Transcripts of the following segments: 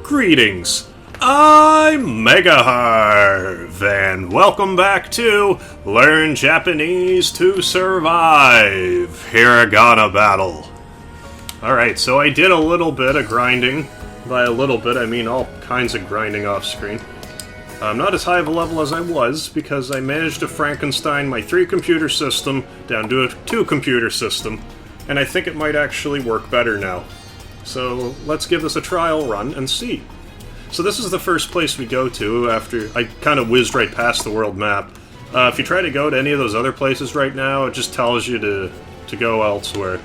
Greetings, I'm MegaHarv, and welcome back to Learn Japanese to Survive, Hiragana Battle. Alright, so I did a little bit of grinding. By a little bit, I mean all kinds of grinding off screen. I'm not as high of a level as I was, because I managed to Frankenstein my 3-computer system down to a 2-computer system, and I think it might actually work better now. So let's give this a trial run and see. So this is the first place we go to after I kind of whizzed right past the world map. If you try to go to any of those other places right now, it just tells you to go elsewhere.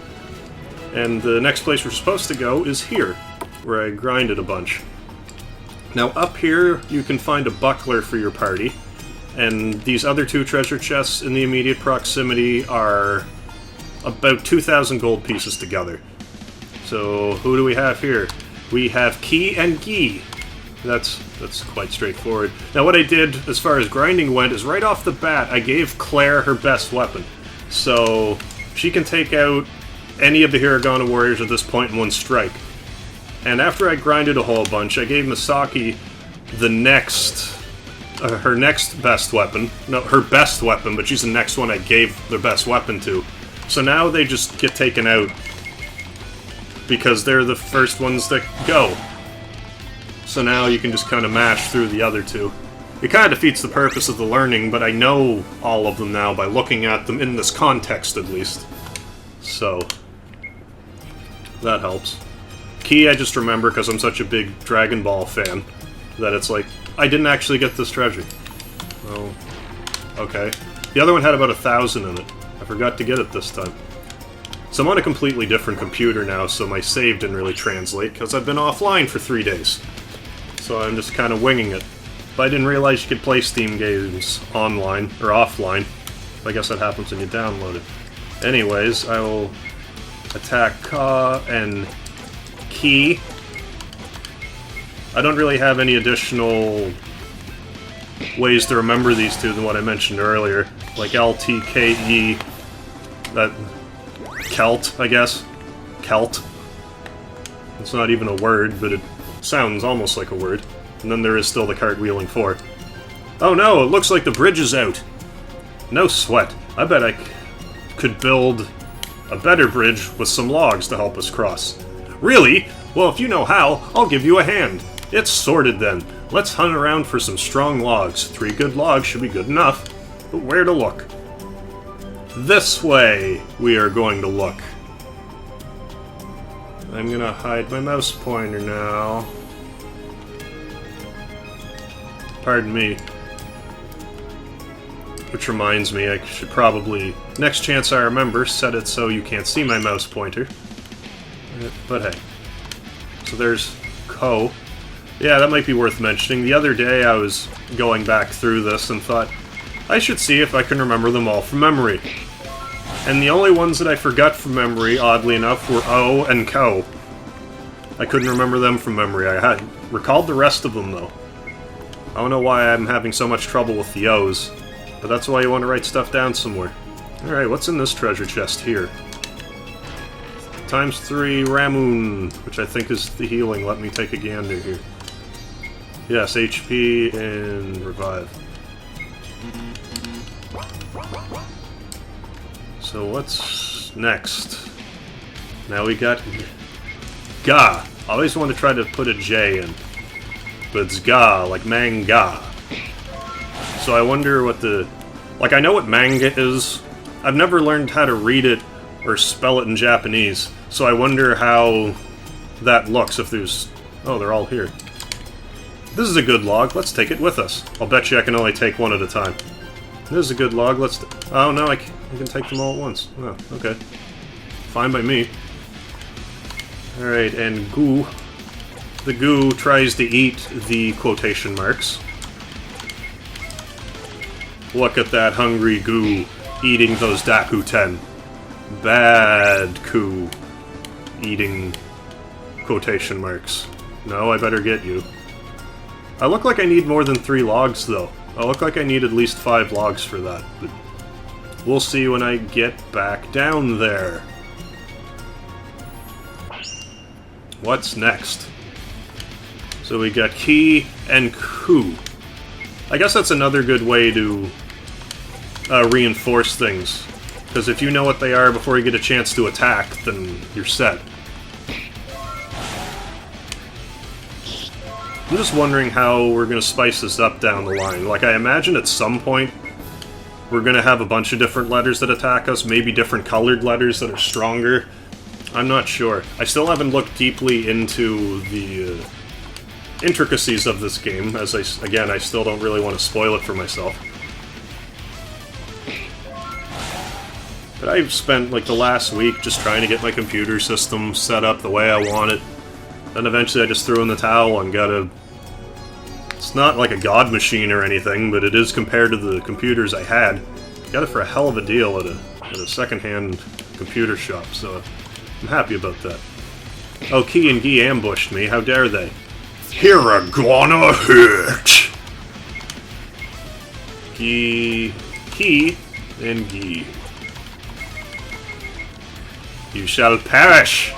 And the next place we're supposed to go is here, where I grinded a bunch. Now up here, you can find a buckler for your party, and these other 2 treasure chests in the immediate proximity are about 2,000 gold pieces together. So, who do we have here? We have Ki and Gi. That's quite straightforward. Now what I did, as far as grinding went, is right off the bat, I gave Claire her best weapon. So, she can take out any of the Hiragana warriors at this point in one strike. And after I grinded a whole bunch, I gave Misaki the next... her next best weapon. No, her best weapon, but she's the next one I gave their best weapon to. So now they just get taken out because they're the first ones that go. So now you can just kind of mash through the other 2. It kind of defeats the purpose of the learning, but I know all of them now by looking at them in this context, at least. So, that helps. Ki I just remember because I'm such a big Dragon Ball fan, that it's like, I didn't actually get this treasure. Oh, okay. The other one had about 1,000 in it. I forgot to get it this time. So I'm on a completely different computer now, so my save didn't really translate, because I've been offline for 3 days. So I'm just kind of winging it. But I didn't realize you could play Steam games online, or offline. I guess that happens when you download it. Anyways, I will attack Ka and Ki. I don't really have any additional ways to remember these 2 than what I mentioned earlier. Like LTKE, that... Kelt, I guess. Kelt. It's not even a word, but it sounds almost like a word. And then there is still the cartwheeling 4. Oh no, it looks like the bridge is out. No sweat. I bet I could build a better bridge with some logs to help us cross. Really? Well, if you know how, I'll give you a hand. It's sorted then. Let's hunt around for some strong logs. 3 good logs should be good enough. But where to look? This way we are going to look. I'm gonna hide my mouse pointer now. Pardon me. Which reminds me, I should probably, next chance I remember, set it so you can't see my mouse pointer. But hey. So there's Ko. Yeah, that might be worth mentioning. The other day I was going back through this and thought, I should see if I can remember them all from memory. And the only ones that I forgot from memory, oddly enough, were O and Ko. I couldn't remember them from memory. I had recalled the rest of them, though. I don't know why I'm having so much trouble with the O's, but that's why you want to write stuff down somewhere. Alright, what's in this treasure chest here? ×3 Ramun, which I think is the healing. Let me take a gander here. Yes, HP and revive. So what's next? Now we got Ga. I always want to try to put a J in, but it's Ga, like manga. So I wonder what the... Like, I know what manga is. I've never learned how to read it or spell it in Japanese, so I wonder how that looks if there's... Oh, they're all here. This is a good log. Let's take it with us. I'll bet you I can only take one at a time. This is a good log. Let's... Oh, no, I can take them all at once. Oh, okay. Fine by me. Alright, and Goo. The Goo tries to eat the quotation marks. Look at that hungry Goo eating those Dakuten. Bad Ku eating quotation marks. No, I better get you. I look like I need more than 3 logs, though. I look like I need at least 5 logs for that, but we'll see when I get back down there. What's next? So we got Ki and Ku. I guess that's another good way to reinforce things. Because if you know what they are before you get a chance to attack, then you're set. I'm just wondering how we're going to spice this up down the line. Like, I imagine at some point we're going to have a bunch of different letters that attack us, maybe different colored letters that are stronger. I'm not sure. I still haven't looked deeply into the intricacies of this game, as I still don't really want to spoil it for myself. But I've spent, like, the last week just trying to get my computer system set up the way I want it. Then eventually I just threw in the towel and got a... It's not like a god machine or anything, but it is compared to the computers I had. Got it for a hell of a deal at a second-hand computer shop, so I'm happy about that. Oh, Ki and Gi ambushed me, how dare they? Hiragana hurt! Ki and Gi. You shall perish!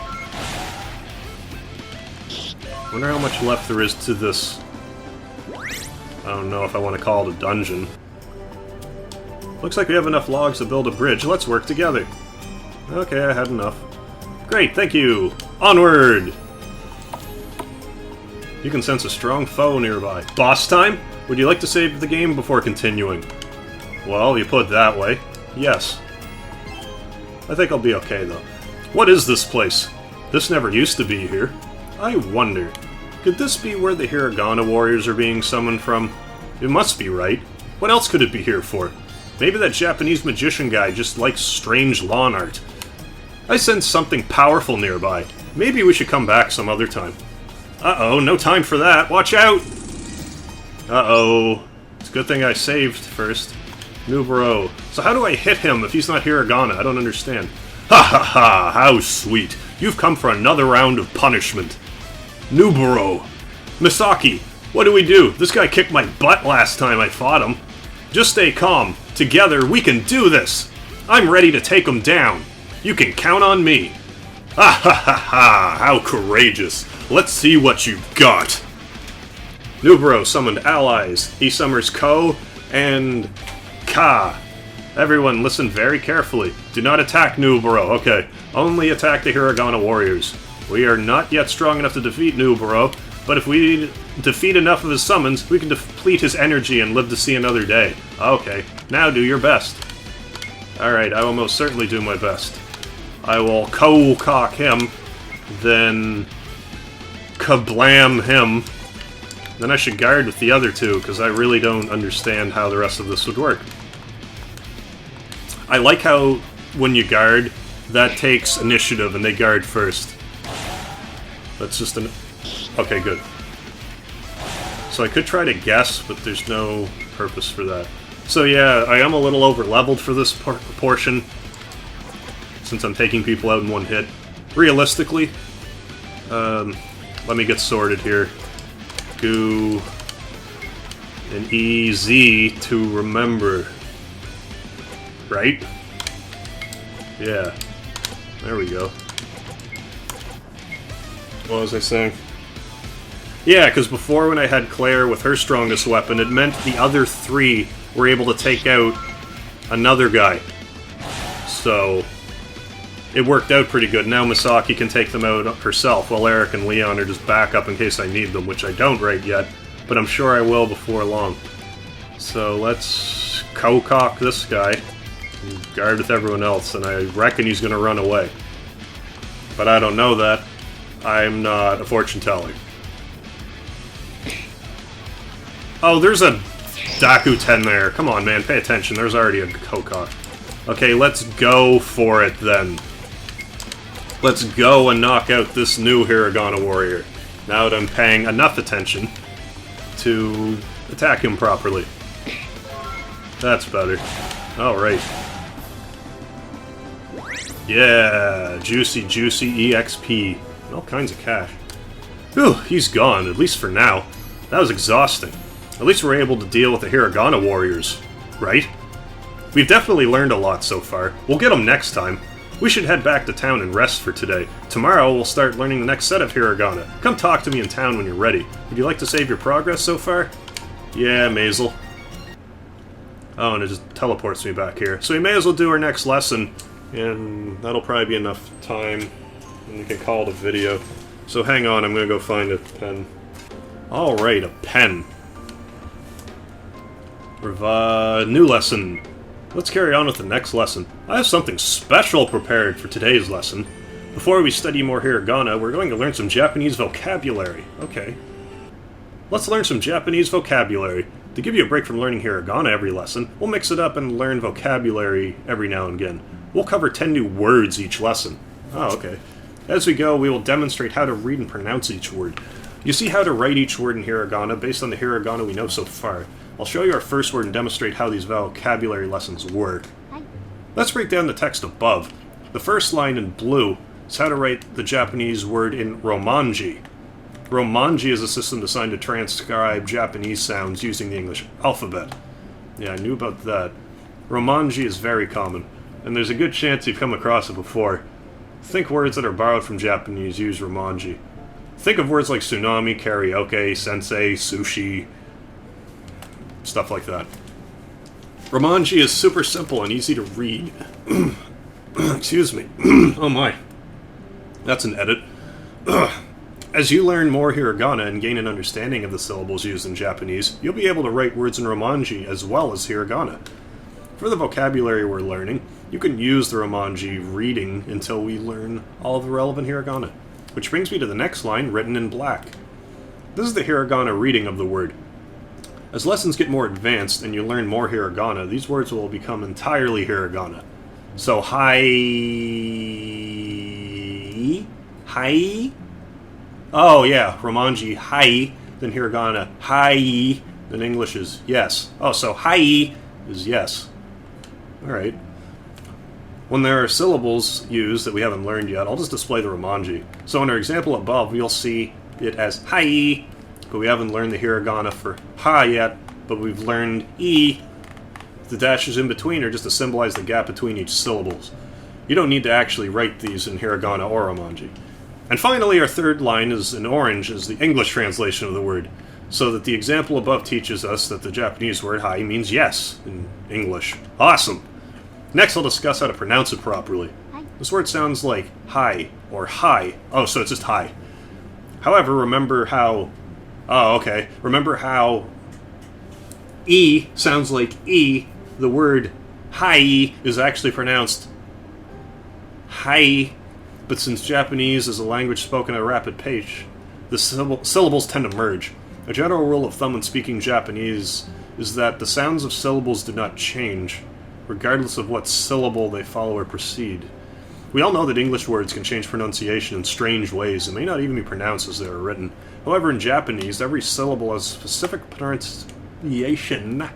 Wonder how much left there is to this. I don't know if I want to call it a dungeon. Looks like we have enough logs to build a bridge. Let's work together. Okay, I had enough. Great, thank you! Onward! You can sense a strong foe nearby. Boss time? Would you like to save the game before continuing? Well, you put it that way. Yes. I think I'll be okay, though. What is this place? This never used to be here. I wonder, could this be where the Hiragana warriors are being summoned from? It must be, right? What else could it be here for? Maybe that Japanese magician guy just likes strange lawn art. I sense something powerful nearby. Maybe we should come back some other time. Uh-oh, no time for that. Watch out! Uh-oh. It's a good thing I saved first. Nubaro. So how do I hit him if he's not Hiragana? I don't understand. Ha ha ha! How sweet. You've come for another round of punishment. Nubaro. Misaki, what do we do? This guy kicked my butt last time I fought him. Just stay calm. Together, we can do this. I'm ready to take him down. You can count on me. Ha ha ha ha! How courageous. Let's see what you've got. Nubaro summoned allies. He summons Ko and Ka. Everyone, listen very carefully. Do not attack Nubaro. Okay, only attack the Hiragana warriors. We are not yet strong enough to defeat Nubaro, but if we defeat enough of his summons, we can deplete his energy and live to see another day. Okay, now do your best. Alright, I will most certainly do my best. I will co-cock him, then kablam him. Then I should guard with the other two, because I really don't understand how the rest of this would work. I like how, when you guard, that takes initiative and they guard first. That's just an... Okay, good. So I could try to guess, but there's no purpose for that. So yeah, I am a little over-leveled for this portion, since I'm taking people out in one hit. Realistically, let me get sorted here. Goo and EZ to remember. Right? Yeah. There we go. What was I saying? Yeah, because before when I had Claire with her strongest weapon, it meant the other three were able to take out another guy. So it worked out pretty good. Now Misaki can take them out herself, while Eric and Leon are just backup in case I need them, which I don't right yet, but I'm sure I will before long. So let's co-cock this guy, and guard with everyone else, and I reckon he's going to run away. But I don't know that. I'm not a fortune teller. Oh, there's a Daku-ten there. Come on, man, pay attention. There's already a co-cock. Okay, let's go for it, then. Let's go and knock out this new Hiragana warrior, now that I'm paying enough attention to attack him properly. That's better. Alright. Yeah, juicy, juicy EXP. All kinds of cash. Whew, he's gone, at least for now. That was exhausting. At least we're able to deal with the Hiragana warriors, right? We've definitely learned a lot so far. We'll get them next time. We should head back to town and rest for today. Tomorrow we'll start learning the next set of hiragana. Come talk to me in town when you're ready. Would you like to save your progress so far? Yeah, Maisel. Oh, and it just teleports me back here. So we may as well do our next lesson, and that'll probably be enough time, and we can call it a video. So hang on, I'm gonna go find a pen. Alright, a pen. New lesson. Let's carry on with the next lesson. I have something special prepared for today's lesson. Before we study more hiragana, we're going to learn some Japanese vocabulary. Okay. Let's learn some Japanese vocabulary. To give you a break from learning hiragana every lesson, we'll mix it up and learn vocabulary every now and again. We'll cover 10 new words each lesson. Oh, okay. As we go, we will demonstrate how to read and pronounce each word. You see how to write each word in hiragana based on the hiragana we know so far. I'll show you our first word and demonstrate how these vocabulary lessons work. Let's break down the text above. The first line in blue is how to write the Japanese word in Romanji. Romanji is a system designed to transcribe Japanese sounds using the English alphabet. Yeah, I knew about that. Romanji is very common, and there's a good chance you've come across it before. Think words that are borrowed from Japanese use Romanji. Think of words like tsunami, karaoke, sensei, sushi, stuff like that. Romanji is super simple and easy to read. Excuse me. Oh my. That's an edit. As you learn more hiragana and gain an understanding of the syllables used in Japanese, you'll be able to write words in Romanji as well as hiragana. For the vocabulary we're learning, you can use the Romanji reading until we learn all of the relevant hiragana. Which brings me to the next line, written in black. This is the hiragana reading of the word. As lessons get more advanced and you learn more hiragana, these words will become entirely hiragana. So, hi... Oh yeah, Romanji, hi, then hiragana, hi, then English is yes. Oh, so hi is yes. Alright. When there are syllables used that we haven't learned yet, I'll just display the Romanji. So in our example above, you'll see it as hi, but we haven't learned the hiragana for ha yet, but we've learned e. The dashes in between are just to symbolize the gap between each syllables. You don't need to actually write these in hiragana or Romanji. And finally, our third line is in orange, is the English translation of the word, so that the example above teaches us that the Japanese word hi means yes in English. Awesome! Next, I'll discuss how to pronounce it properly. This word sounds like hi or hi. Oh, so it's just hi. However, remember how... Oh, okay. Remember how E sounds like E. The word hi is actually pronounced hi. But since Japanese is a language spoken at a rapid pace, the syllables tend to merge. A general rule of thumb when speaking Japanese is that the sounds of syllables do not change, regardless of what syllable they follow or precede. We all know that English words can change pronunciation in strange ways and may not even be pronounced as they are written. However, in Japanese, every syllable has specific pronunciation. And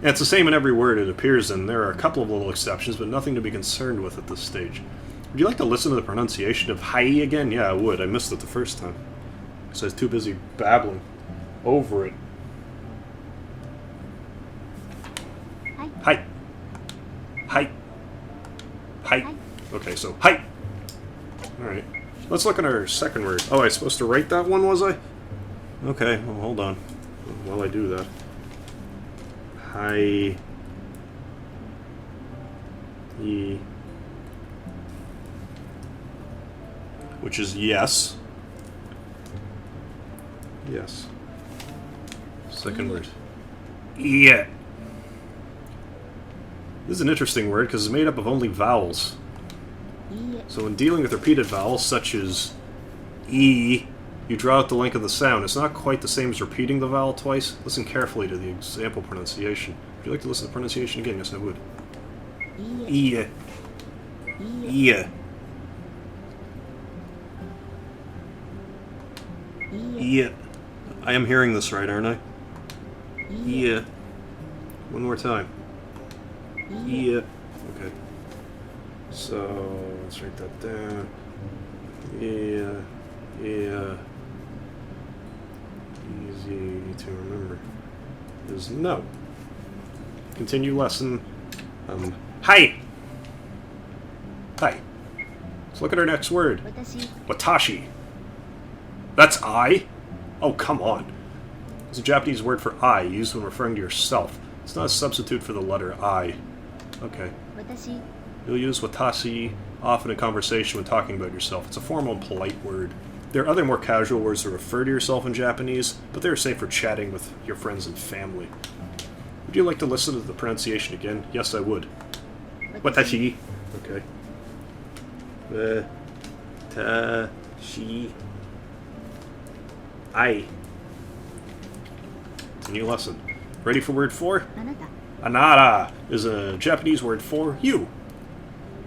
it's the same in every word it appears in. There are a couple of little exceptions, but nothing to be concerned with at this stage. Would you like to listen to the pronunciation of hi again? Yeah, I would. I missed it the first time. Because I was too busy babbling over it. Hi. Hi. Hi. Okay, so hi. Alright. Let's look at our second word. Oh, I was supposed to write that one, was I? Okay, well, hold on. While I do that. Hi. E. Which is yes. Yes. Second word. Yeah. This is an interesting word because it's made up of only vowels. So when dealing with repeated vowels, such as E, you draw out the length of the sound. It's not quite the same as repeating the vowel twice. Listen carefully to the example pronunciation. Would you like to listen to the pronunciation again? Yes, I would. E. E. Yeah. I am hearing this right, aren't I? Yeah. One more time. Yeah. Okay. So, let's write that down. Yeah. Yeah. Easy to remember. Is no. Continue lesson. Hi! Hi. Let's look at our next word. Watashi. Watashi. That's I? Oh, come on. It's a Japanese word for I, used when referring to yourself. It's not a substitute for the letter I. Okay. Watashi. You'll use watashi often in conversation when talking about yourself. It's a formal and polite word. There are other more casual words that refer to yourself in Japanese, but they're safe for chatting with your friends and family. Would you like to listen to the pronunciation again? Yes, I would. Watashi. Okay. Watashi. I. It's a new lesson. Ready for word 4? Anata. Anata is a Japanese word for you.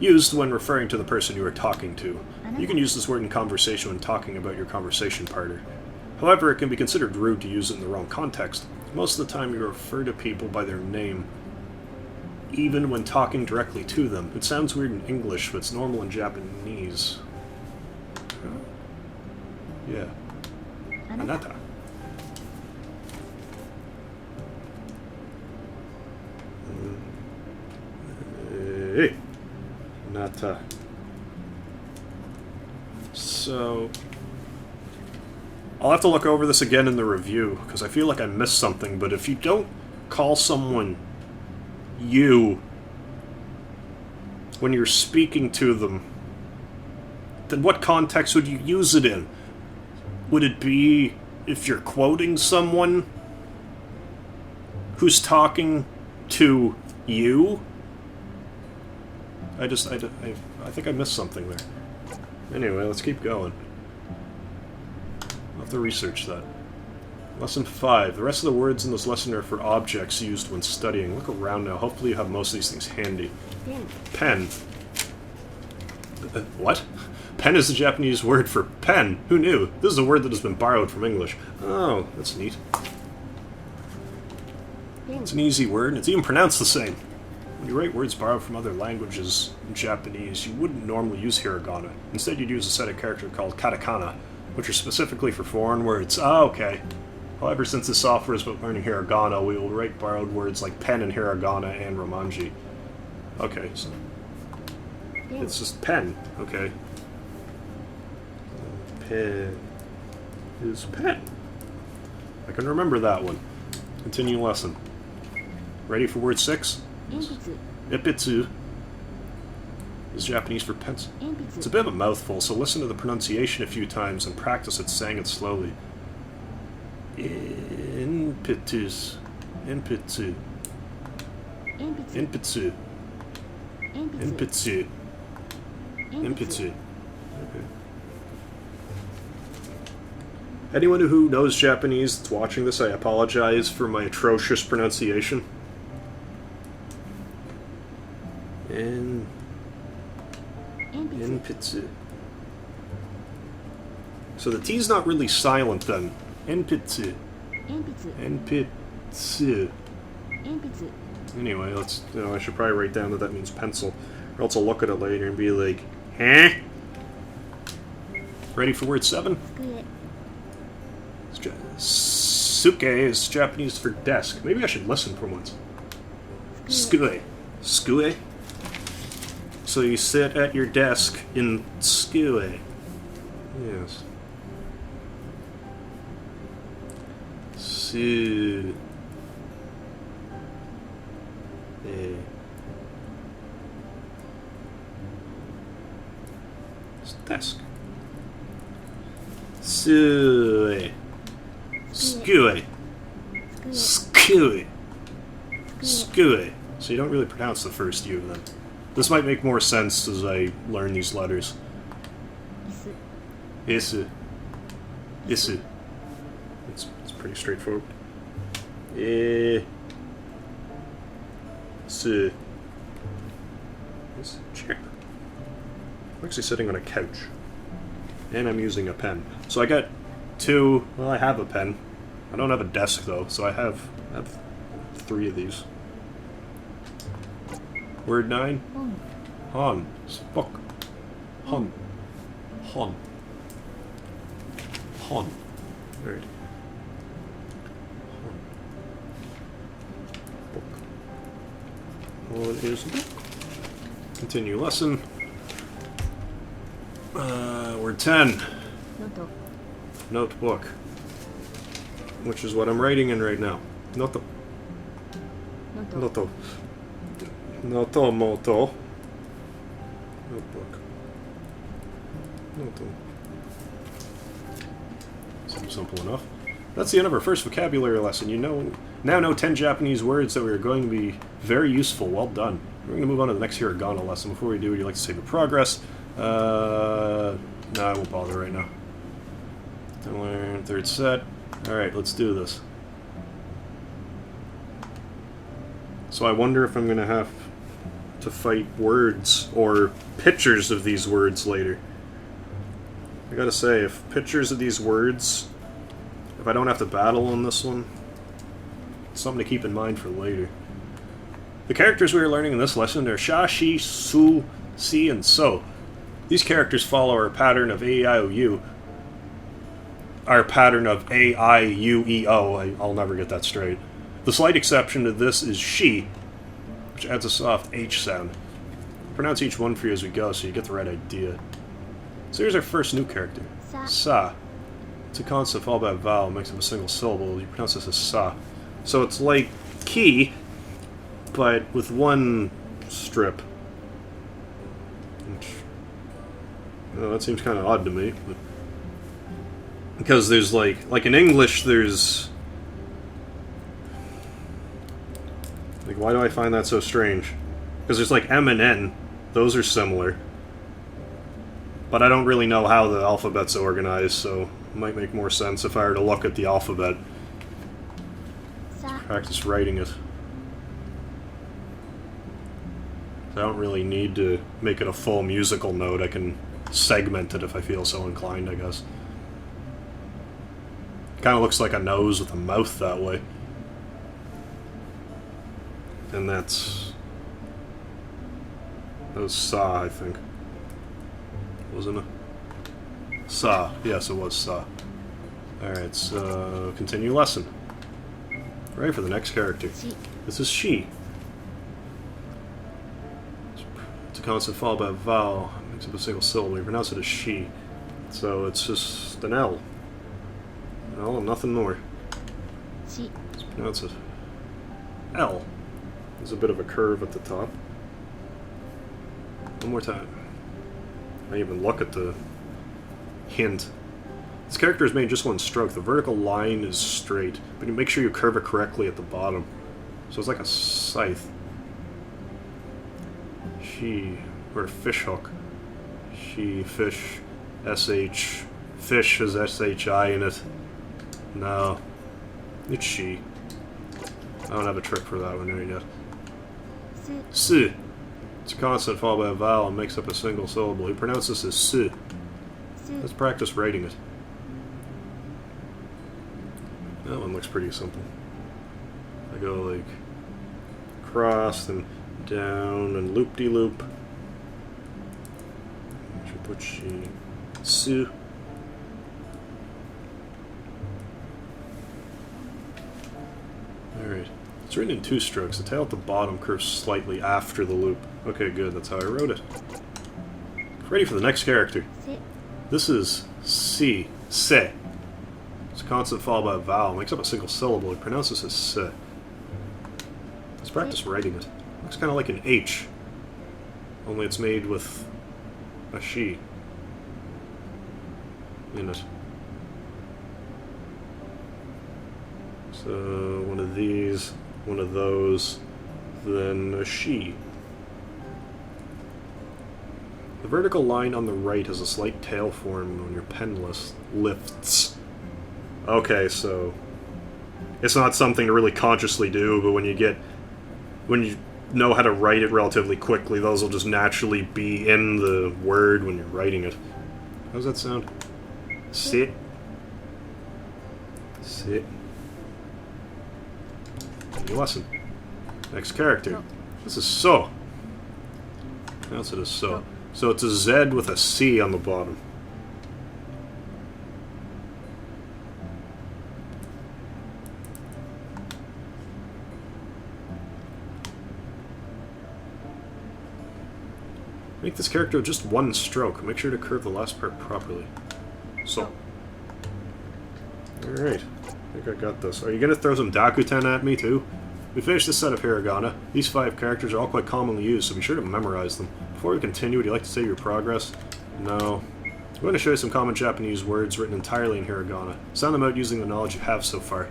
Used when referring to the person you are talking to. You can use this word in conversation when talking about your conversation partner. However, it can be considered rude to use it in the wrong context. Most of the time you refer to people by their name, even when talking directly to them. It sounds weird in English, but it's normal in Japanese. Yeah. Anata. Hey. Anata. So, I'll have to look over this again in the review, because I feel like I missed something, but if you don't call someone you when you're speaking to them, then what context would you use it in? Would it be if you're quoting someone who's talking to you? I think I missed something there. Anyway, let's keep going. I'll have to research that. Lesson 5. The rest of the words in this lesson are for objects used when studying. Look around now. Hopefully you have most of these things handy. Pen. What? Pen is the Japanese word for pen. Who knew? This is a word that has been borrowed from English. Oh, that's neat. It's an easy word, and it's even pronounced the same. When you write words borrowed from other languages in Japanese, you wouldn't normally use hiragana. Instead, you'd use a set of characters called katakana, which are specifically for foreign words. Ah, okay. However, since this software is about learning hiragana, we will write borrowed words like pen in hiragana and romanji. Okay, so it's just pen. Okay. Pen is pen. I can remember that one. Continue lesson. Ready for word 6? Ipitsu is Japanese for pencil. It's a bit of a mouthful, so listen to the pronunciation a few times and practice it saying it slowly. Inpitus. Inpitsu. Inpitsu. Inpitsu. Inpitsu. Okay. Anyone who knows Japanese that's watching this, I apologize for my atrocious pronunciation. Inpitsu. So the T's not really silent then. Inpitsu. Inpitsu. Anyway, let's. I should probably write down that means pencil, or else I'll look at it later and be like, huh? Ready for word 7? Suke is Japanese for desk. Maybe I should listen for once. Skue. Skue. So you sit at your desk in skue. Yes. Su. It's desk. Sue. Skue. Skue. Skue. So you don't really pronounce the first U then. This might make more sense as I learn these letters. Isu. Isu. It's pretty straightforward. Isu. This chair. I'm actually sitting on a couch. And I'm using a pen. So I got 2. Well, I have a pen. I don't have a desk though, so I have 3 of these. Word 9. Hon. Spook. Hon. Hon. Hon. Alright. Book. What is book? Continue lesson. Word 10. ノート Notebook. Which is what I'm writing in right now. Noto. ノート Noto. Notomoto. Notebook. Noto. Simple enough. That's the end of our first vocabulary lesson. You now know 10 Japanese words that are going to be very useful. Well done. We're going to move on to the next Hiragana lesson. Before we do, would you like to save your progress? No, I won't bother right now. Learn third set. Alright, let's do this. So I wonder if I'm going to have to fight words or pictures of these words later. I gotta say, if pictures of these words, if I don't have to battle on this one, it's something to keep in mind for later. The characters we are learning in this lesson are Sha, Shi, Su, Si, and So. These characters follow our pattern of A-I-O-U. Our pattern of A-I-U-E-O. I'll never get that straight. The slight exception to this is Shi, which adds a soft H sound. I'll pronounce each one for you as we go so you get the right idea. So here's our first new character. Sa. It's a consonant followed by a vowel, makes up a single syllable. You pronounce this as sa. So it's like ki, but with one strip. Which, that seems kind of odd to me. But because there's like in English, there's why do I find that so strange? Because there's like M and N, those are similar. But I don't really know how the alphabet's organized, so it might make more sense if I were to look at the alphabet. Practice writing it. I don't really need to make it a full musical note. I can segment it if I feel so inclined, I guess. Kind of looks like a nose with a mouth that way. And that was Sa, I think. Wasn't it? Sa. Yes, it was Sa. Alright, so continue lesson. Ready for the next character. This is She. It's a consonant followed by a vowel. Makes up a single syllable. You pronounce it as She. So it's just an L. An L and nothing more. Let's pronounce it. L. There's a bit of a curve at the top. One more time. I even look at the hint. This character is made just one stroke. The vertical line is straight, but you make sure you curve it correctly at the bottom. So it's like a scythe. She, or a fish hook. She, fish, S-H. Fish has S-H-I in it. No. It's she. I don't have a trick for that one right yet. Si. It's a consonant followed by a vowel and makes up a single syllable. You pronounce this as si. Let's practice writing it. That one looks pretty simple. I go like across and down and loop-de-loop. Should put she. Si. Alright. It's written in two strokes. The tail at the bottom curves slightly after the loop. Okay, good. That's how I wrote it. Ready for the next character. This is Si. Se. It's a consonant followed by a vowel. Makes up a single syllable. You pronounce this as se. Let's practice writing it. Looks kind of like an H. Only it's made with a she in it. So, one of these, one of those, then a she. The vertical line on the right has a slight tail form when your pen lifts. Okay, so it's not something to really consciously do, but when you know how to write it relatively quickly, those will just naturally be in the word when you're writing it. How does that sound? Sit. Sit. New lesson. Next character. This is So. Pronounce it as So. So it's a Z with a C on the bottom. Make this character just one stroke. Make sure to curve the last part properly. So. Alright. I think I got this. Are you gonna throw some Dakuten at me, too? We finished this set of Hiragana. These 5 characters are all quite commonly used, so be sure to memorize them. Before we continue, would you like to save your progress? No. I'm going to show you some common Japanese words written entirely in Hiragana. Sound them out using the knowledge you have so far.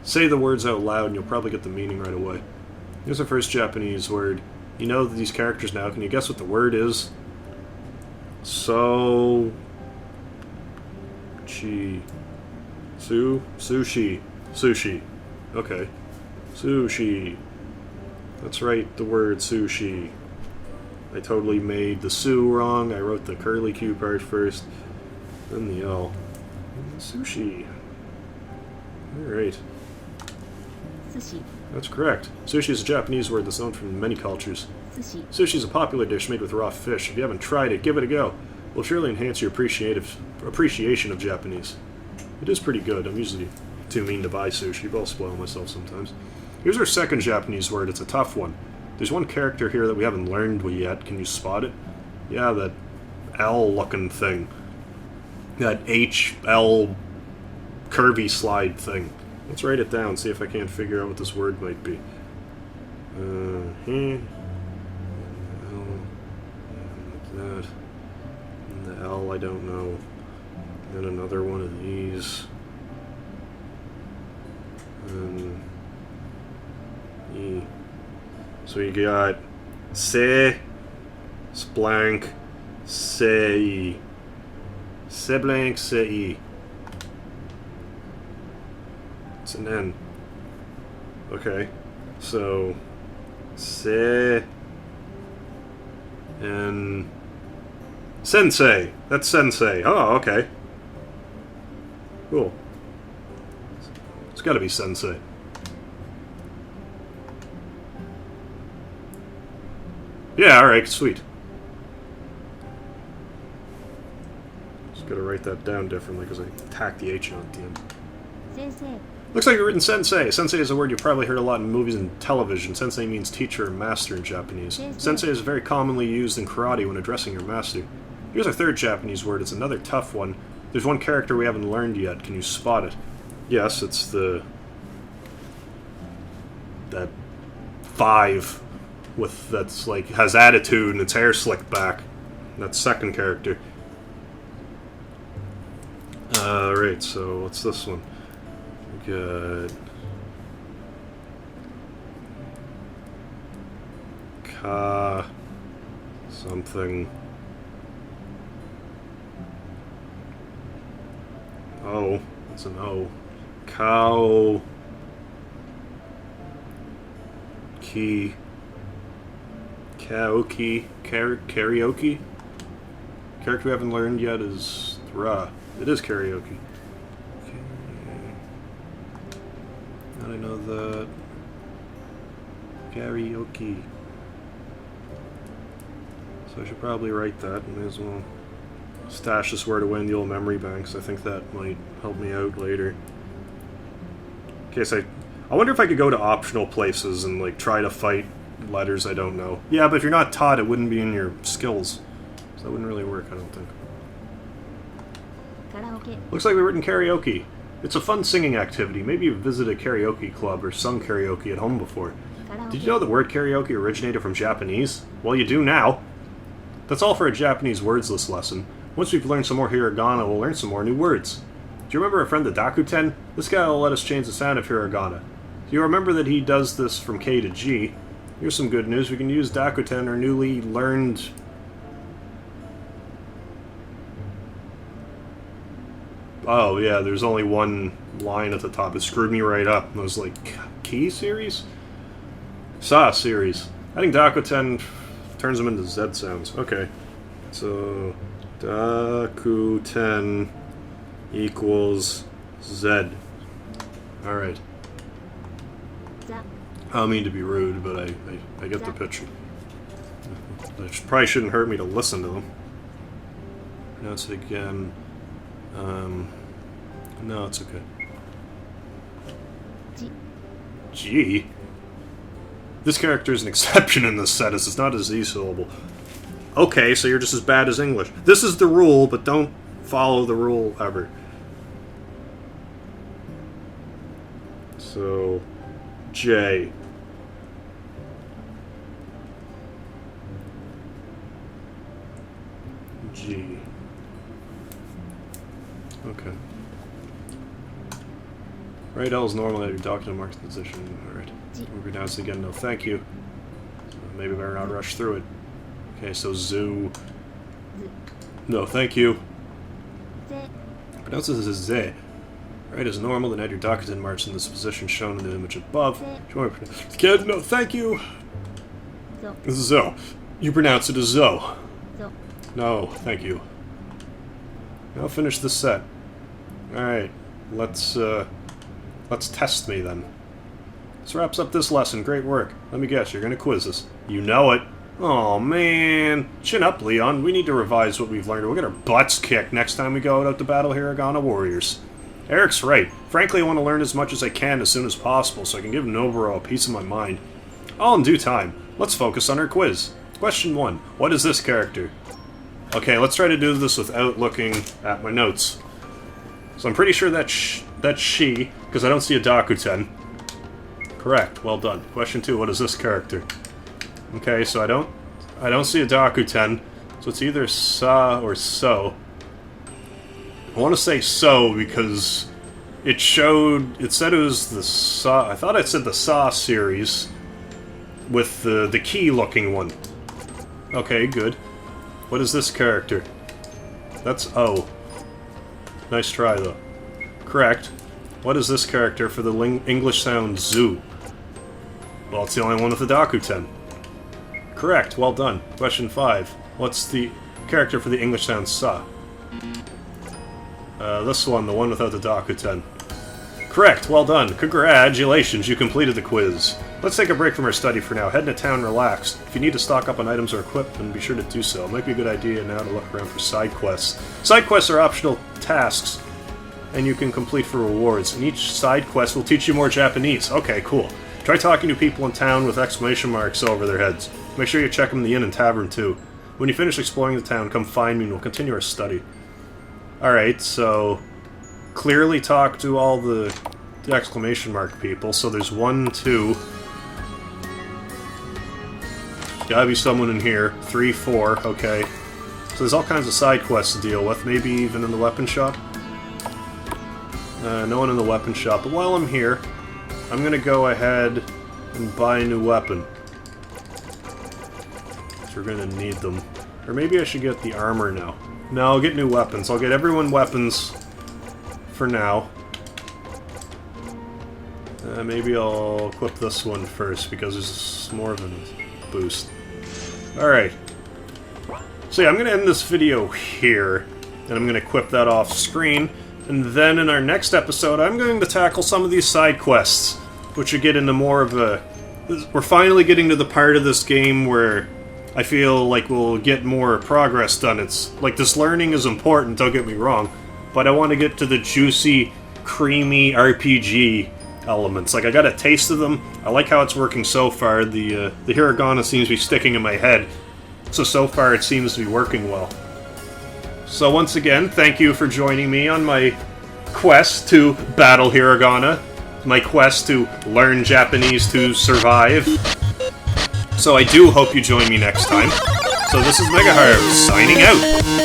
Say the words out loud and you'll probably get the meaning right away. Here's our first Japanese word. You know these characters now. Can you guess what the word is? So... Chi... Sushi. Sushi. Okay. Sushi. That's right, the word sushi. I totally made the su wrong. I wrote the curly Q part first, then the L. Sushi. Alright. Sushi. That's correct. Sushi is a Japanese word that's known from many cultures. Sushi. Sushi is a popular dish made with raw fish. If you haven't tried it, give it a go. It will surely enhance your appreciation of Japanese. It is pretty good. I'm usually too mean to buy sushi, but I'll spoil myself sometimes. Here's our second Japanese word. It's a tough one. There's one character here that we haven't learned yet. Can you spot it? Yeah, that L-looking thing. That H-L curvy slide thing. Let's write it down, see if I can't figure out what this word might be. L, like that. And the L, I don't know. Then another one of these. And E. So you got se, splank, sei, seblank, sei. It's an N. Okay, so se and sensei. That's sensei. Oh, okay. Cool. It's got to be sensei. Yeah, alright, sweet. Just gotta write that down differently because I tacked the H on at the end. Sensei. Looks like you've written sensei. Sensei is a word you've probably heard a lot in movies and television. Sensei means teacher or master in Japanese. Sensei is very commonly used in karate when addressing your master. Here's our third Japanese word. It's another tough one. There's one character we haven't learned yet. Can you spot it? Yes, it's that 5 that's like has attitude and its hair slicked back. That's second character. Right, so what's this one? We got Ka something. Oh, it's an O. Cow Key Karaoke. Karaoke? Character we haven't learned yet is Ra. It is karaoke. Okay. How do I know that? Karaoke. So I should probably write that. May as well stash this word away in the old memory banks. I think that might help me out later. Okay, so I wonder if I could go to optional places and like try to fight letters I don't know. Yeah, but if you're not taught, it wouldn't be in your skills. So that wouldn't really work, I don't think. Karaoke. Looks like we've written karaoke. It's a fun singing activity. Maybe you've visited a karaoke club or sung karaoke at home before. Karaoke. Did you know the word karaoke originated from Japanese? Well, you do now. That's all for a Japanese words list lesson. Once we've learned some more hiragana, we'll learn some more new words. Do you remember our friend the Dakuten? This guy will let us change the sound of hiragana. Do you remember that he does this from K to G? Here's some good news. We can use Dakuten, our newly learned... Oh, yeah, there's only one line at the top. It screwed me right up. It was like, Key series? Sa series. I think Dakuten turns them into Z sounds. Okay. So, Dakuten equals Z. Alright. Za. I don't mean to be rude, but I get the picture. It probably shouldn't hurt me to listen to them. Pronounce it again. No, it's okay. G. G? This character is an exception in this set, as it's not a Z syllable. Okay, so you're just as bad as English. This is the rule, but don't follow the rule ever. So, J. G. Okay. Right L is normal at your document marks position. Alright. We'll pronounce it again. No, thank you. So maybe better not rush through it. Okay, so zoo. No, thank you. Pronounce this as Z. Right is normal, then add your document marks in this position shown in the image above. Kid, no, thank you. Zo. You pronounce it as Zo. No, thank you. Now finish this set. Alright, let's test me then. This wraps up this lesson. Great work. Let me guess, you're gonna quiz us. You know it. Oh man. Chin up, Leon. We need to revise what we've learned. We'll get our butts kicked next time we go out to battle Hiragana warriors. Eric's right. Frankly, I want to learn as much as I can as soon as possible so I can give Noburo a piece of my mind. All in due time. Let's focus on our quiz. Question 1. What is this character? Okay, let's try to do this without looking at my notes. So I'm pretty sure that's she, because I don't see a Dakuten. Correct. Well done. Question 2. What is this character? Okay, so I don't see a Dakuten, so it's either Sa or So. I want to say So because it said it was the Sa. I thought it said the Sa series with the key-looking one. Okay, good. What is this character? That's O. Nice try, though. Correct. What is this character for the English sound Zoo? Well, it's the only one with the Dakuten. Correct. Well done. Question 5. What's the character for the English sound Sa? This one, the one without the Dakuten. Correct. Well done. Congratulations, you completed the quiz. Let's take a break from our study for now. Head into town and relax. If you need to stock up on items or equipment, be sure to do so. It might be a good idea now to look around for side quests. Side quests are optional tasks, and you can complete for rewards. And each side quest will teach you more Japanese. Okay, cool. Try talking to people in town with exclamation marks over their heads. Make sure you check them in the inn and tavern, too. When you finish exploring the town, come find me and we'll continue our study. Alright, so clearly talk to all the exclamation mark people. So there's 1, 2. Gotta be someone in here. 3, 4, okay. So there's all kinds of side quests to deal with, maybe even in the weapon shop. No one in the weapon shop, but while I'm here, I'm gonna go ahead and buy a new weapon. So we're gonna need them. Or maybe I should get the armor now. No, I'll get new weapons. I'll get everyone weapons for now. Maybe I'll equip this one first, because there's more of a boost. Alright. So yeah, I'm going to end this video here, and I'm going to equip that off screen. And then in our next episode, I'm going to tackle some of these side quests, which will get into more of a... We're finally getting to the part of this game where I feel like we'll get more progress done. It's like, this learning is important, don't get me wrong, but I want to get to the juicy, creamy RPG elements. Like, I got a taste of them. I like how it's working so far. The hiragana seems to be sticking in my head, so far it seems to be working well. So once again, thank you for joining me on my quest to battle hiragana, my quest to learn Japanese to survive. So I do hope you join me next time. So this is MegaHarv, signing out!